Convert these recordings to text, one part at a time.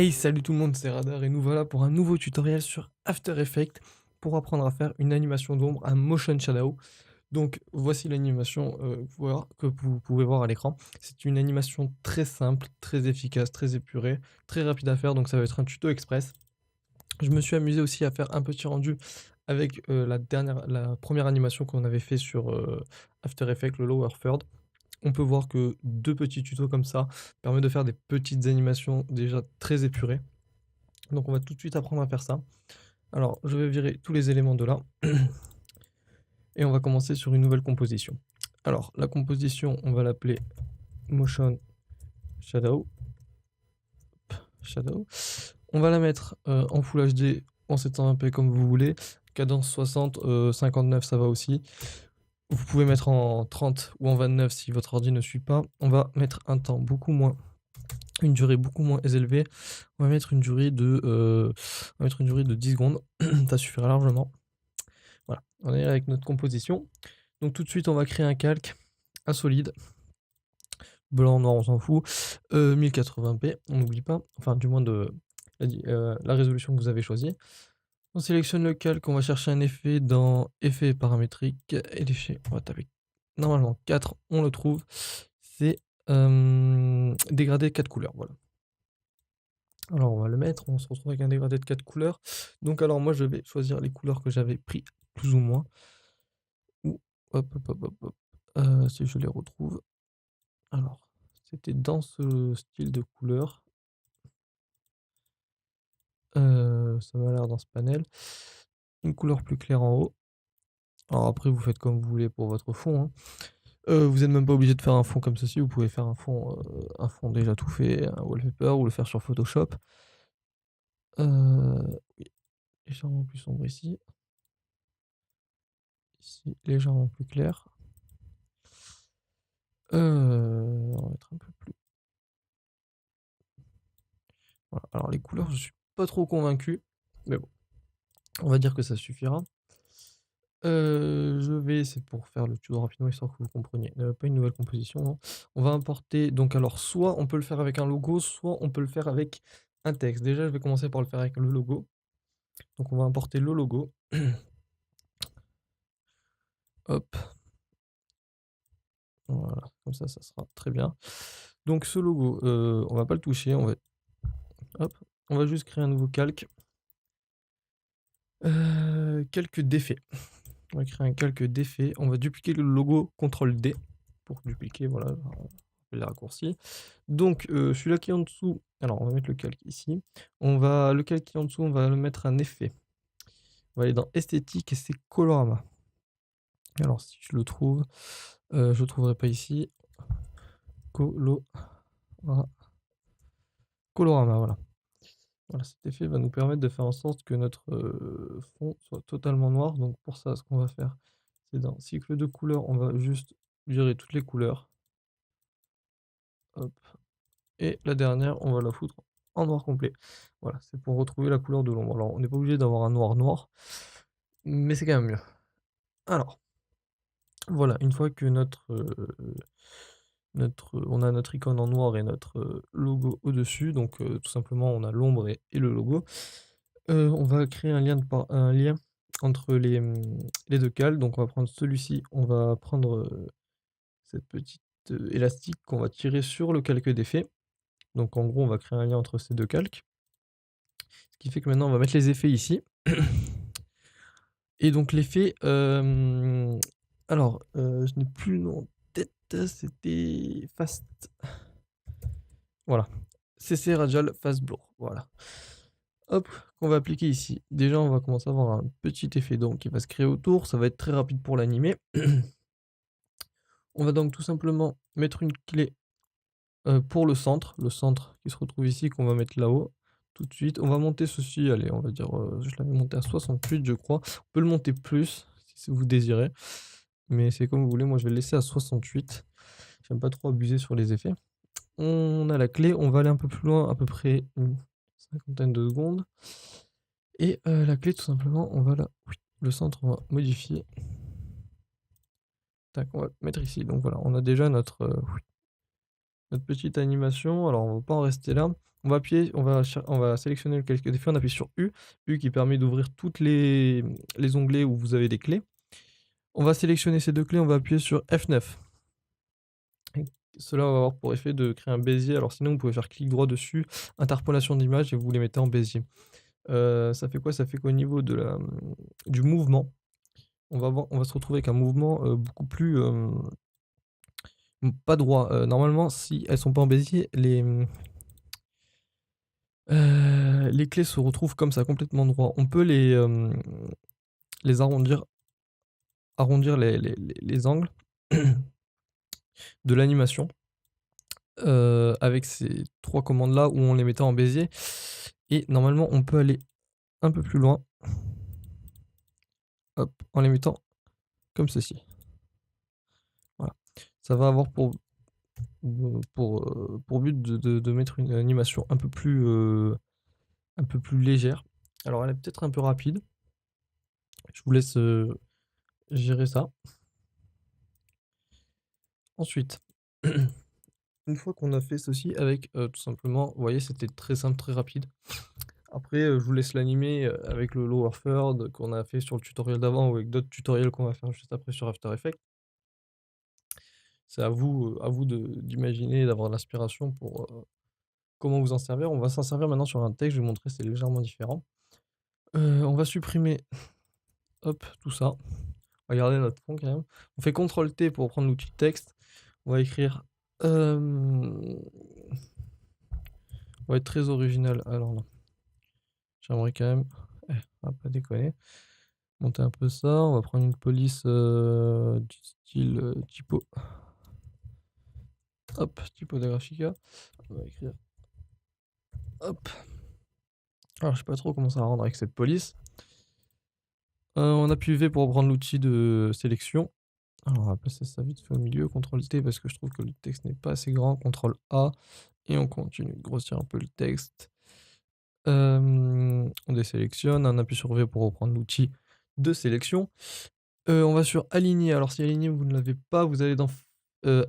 Hey, salut tout le monde, c'est Radar et nous voilà pour un nouveau tutoriel sur After Effects pour apprendre à faire une animation d'ombre, un motion shadow. Donc voici l'animation que vous pouvez voir à l'écran. C'est une animation très simple, très efficace, très épurée, très rapide à faire, donc ça va être un tuto express. Je me suis amusé aussi à faire un petit rendu avec la première animation qu'on avait fait sur After Effects, le Lower Third. On peut voir que deux petits tutos comme ça permettent de faire des petites animations déjà très épurées. Donc on va tout de suite apprendre à faire ça. Alors je vais virer tous les éléments de là et on va commencer sur une nouvelle composition. Alors la composition, on va l'appeler Motion Shadow. Shadow. On va la mettre en Full HD, en 720p comme vous voulez. Cadence 60, 59 ça va aussi. Vous pouvez mettre en 30 ou en 29 si votre ordi ne suit pas. On va mettre un temps beaucoup moins, une durée beaucoup moins élevée. On va mettre une durée de 10 secondes. Ça suffira largement. Voilà, on est avec notre composition. Donc tout de suite, on va créer un calque, un solide, blanc, noir, on s'en fout, 1080p, on n'oublie pas, enfin du moins de la résolution que vous avez choisie. On sélectionne le calque, on va chercher un effet dans effet paramétrique, et l'effet, on va taper normalement 4, on le trouve, c'est dégradé 4 couleurs, voilà. Alors on va le mettre, on se retrouve avec un dégradé de 4 couleurs. Donc alors moi je vais choisir les couleurs que j'avais pris plus ou moins. Ou hop, hop, hop, hop, hop, si je les retrouve. Alors, c'était dans ce style de couleur. Ça m'a l'air dans ce panel. Une couleur plus claire en haut. Alors après, vous faites comme vous voulez pour votre fond, hein. Vous êtes même pas obligé de faire un fond comme ceci, vous pouvez faire un fond déjà tout fait, un wallpaper ou le faire sur Photoshop. Oui, légèrement plus sombre ici. Ici, légèrement plus clair. On va mettre un peu plus. Voilà. Alors les couleurs, je suis pas trop convaincu, mais bon, on va dire que ça suffira. C'est pour faire le tuto rapidement histoire que vous compreniez. Pas une nouvelle composition, non. On va importer donc alors soit on peut le faire avec un logo, soit on peut le faire avec un texte. Déjà, je vais commencer par le faire avec le logo. Donc on va importer le logo. Hop, voilà, comme ça sera très bien. Donc ce logo, on va pas le toucher, hop, on va juste créer un nouveau calque. Calque d'effet. On va créer un calque d'effet. On va dupliquer le logo, CTRL D pour dupliquer, voilà, les raccourcis. Donc, celui-là qui est en dessous, alors on va mettre le calque ici. Le calque qui est en dessous, on va le mettre un effet. On va aller dans esthétique et c'est colorama. Alors si je le trouve, je le trouverai pas ici. Colo ra Colorama, voilà. Voilà, cet effet va nous permettre de faire en sorte que notre, fond soit totalement noir. Donc pour ça, ce qu'on va faire, c'est dans cycle de couleurs, on va juste virer toutes les couleurs. Hop. Et la dernière, on va la foutre en noir complet. Voilà, c'est pour retrouver la couleur de l'ombre. Alors, on n'est pas obligé d'avoir un noir noir, mais c'est quand même mieux. Alors, voilà, une fois que on a notre icône en noir et notre logo au-dessus, donc tout simplement, on a l'ombre et le logo. On va créer un lien entre les deux cales. Donc, on va prendre celui-ci, on va prendre cette petite élastique qu'on va tirer sur le calque d'effet. Donc, en gros, on va créer un lien entre ces deux calques. Ce qui fait que maintenant on va mettre les effets ici. Et donc l'effet, je n'ai plus le nom en tête, c'était Fast, voilà, CC Radial Fast Blur, voilà. Hop, qu'on va appliquer ici. Déjà, on va commencer à avoir un petit effet donc qui va se créer autour, ça va être très rapide pour l'animer. On va donc tout simplement mettre une clé, pour le centre qui se retrouve ici, qu'on va mettre là-haut, tout de suite. On va monter ceci, allez, on va dire, je l'avais monté à 68 je crois. On peut le monter plus, si vous désirez, mais c'est comme vous voulez. Moi, je vais le laisser à 68. J'aime pas trop abuser sur les effets. On a la clé, on va aller un peu plus loin, à peu près une cinquantaine de secondes et la clé, tout simplement, on va la oui, le centre, on va modifier. Tac, on va le mettre ici. Donc voilà, on a déjà notre, notre petite animation. Alors on va pas en rester là. On va appuyer, on va sélectionner le calque d'effet, on appuie sur U, U qui permet d'ouvrir toutes les onglets où vous avez des clés. On va sélectionner ces 2 clés, on va appuyer sur F9. Et cela va avoir pour effet de créer un bézier. Alors sinon, vous pouvez faire clic droit dessus, interpolation d'image et vous les mettez en bézier. Ça fait quoi? Ça fait qu'au niveau de du mouvement, on va se retrouver avec un mouvement, beaucoup plus, pas droit. Normalement, si elles sont pas en bézier, les clés se retrouvent comme ça, complètement droit. On peut les arrondir les angles de l'animation, avec ces 3 commandes-là où on les mettait en bézier et normalement, on peut aller un peu plus loin, hop, en les mettant comme ceci. Voilà. Ça va avoir pour but de mettre une animation un peu plus légère. Alors elle est peut-être un peu rapide. Je vous laisse, gérer ça. Ensuite, une fois qu'on a fait ceci avec, tout simplement, vous voyez, c'était très simple, très rapide. Après, je vous laisse l'animer, avec le Lower Third qu'on a fait sur le tutoriel d'avant ou avec d'autres tutoriels qu'on va faire juste après sur After Effects. C'est à vous d'imaginer et d'avoir l'inspiration pour, comment vous en servir. On va s'en servir maintenant sur un texte, je vais vous montrer, c'est légèrement différent. On va supprimer, hop, tout ça. On va garder notre fond quand même. On fait CTRL T pour prendre l'outil de texte. On va écrire, hem, on va être très original. Alors là, j'aimerais quand même, on va pas déconner, monter un peu ça. On va prendre une police, du style, typo. Hop, typo da Grafica. On va écrire, hop. Alors je sais pas trop comment ça va rendre avec cette police. On appuie V pour prendre l'outil de sélection. Alors on va placer ça vite fait au milieu, CTRL T parce que je trouve que le texte n'est pas assez grand, CTRL A et on continue de grossir un peu le texte. On désélectionne, on appuie sur V pour reprendre l'outil de sélection. On va sur aligner, alors si aligner vous ne l'avez pas, vous allez dans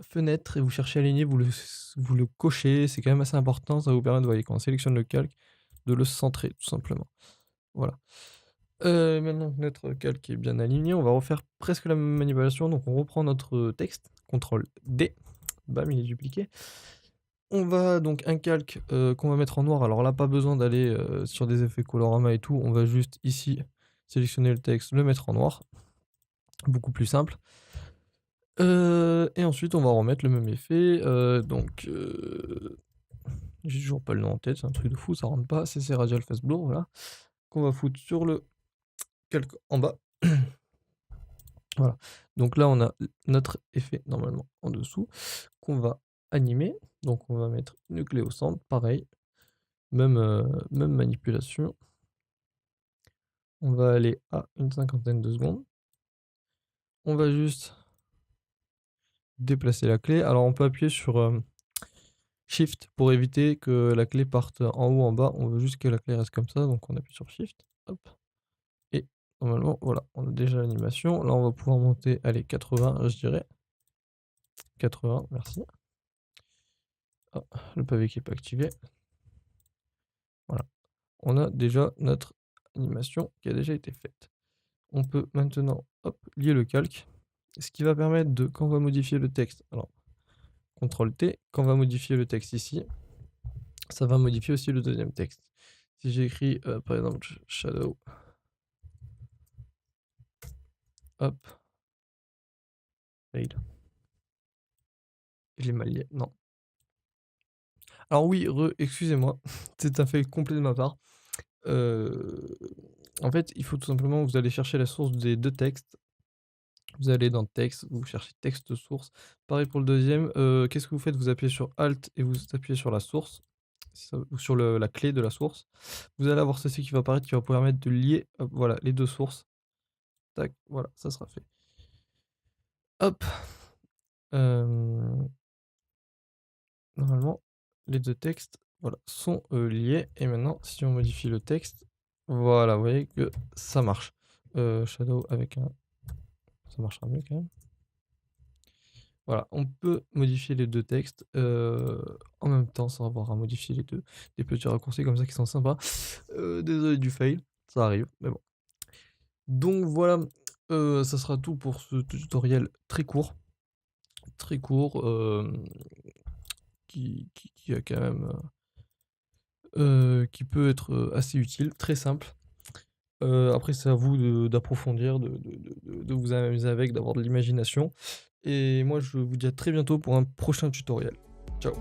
fenêtre et vous cherchez aligner, vous le cochez, c'est quand même assez important, ça vous permet de, vous voyez, quand on sélectionne le calque, de le centrer tout simplement. Voilà. Maintenant que notre calque est bien aligné, on va refaire presque la même manipulation. Donc on reprend notre texte, CTRL D, bam, il est dupliqué. On va donc un calque, qu'on va mettre en noir. Alors là, pas besoin d'aller, sur des effets colorama et tout. On va juste ici sélectionner le texte, le mettre en noir. Beaucoup plus simple. Et ensuite on va remettre le même effet, j'ai toujours pas le nom en tête, c'est un truc de fou, ça rentre pas. CC Radial Face Blur, voilà. Qu'on va foutre sur le calque en bas. Voilà, donc là on a notre effet normalement en dessous qu'on va animer. Donc on va mettre une clé au centre, pareil, même manipulation. On va aller à une cinquantaine de secondes. On va juste déplacer la clé. Alors on peut appuyer sur, Shift pour éviter que la clé parte en haut, en bas. On veut juste que la clé reste comme ça, donc on appuie sur Shift, hop et normalement, voilà, on a déjà l'animation. Là, on va pouvoir monter, allez, 80, je dirais. 80, merci. Ah, le pavé qui est pas activé. Voilà, on a déjà notre animation qui a déjà été faite. On peut maintenant, hop, lier le calque, ce qui va permettre de, quand on va modifier le texte, alors CTRL T, quand on va modifier le texte ici, ça va modifier aussi le deuxième texte. Si j'écris, par exemple, shadow, hop, fail. Je l'ai mal lié, non. Alors oui, excusez-moi, c'est un fait complet de ma part. Heu, En fait, il faut tout simplement, vous allez chercher la source des 2 textes. Vous allez dans texte, vous cherchez texte source. Pareil pour le deuxième, qu'est-ce que vous faites? Vous appuyez sur alt et vous appuyez sur la source, si ça ou sur la clé de la source. Vous allez avoir ceci qui va apparaître, qui va permettre de lier, hop, voilà, les 2 sources. Tac, voilà, ça sera fait. Hop, hem normalement, les 2 textes, voilà, sont, liés et maintenant si on modifie le texte, voilà, vous voyez que ça marche. Shadow avec un, ça marchera mieux quand même. Voilà, on peut modifier les 2 textes, en même temps sans avoir à modifier les 2. Des petits raccourcis comme ça qui sont sympas. Désolé du fail, ça arrive, mais bon. Donc voilà, ça sera tout pour ce tutoriel très court, qui a quand même, qui peut être, assez utile, très simple. Après c'est à vous d'approfondir, de vous amuser avec, d'avoir de l'imagination et moi je vous dis à très bientôt pour un prochain tutoriel. Ciao.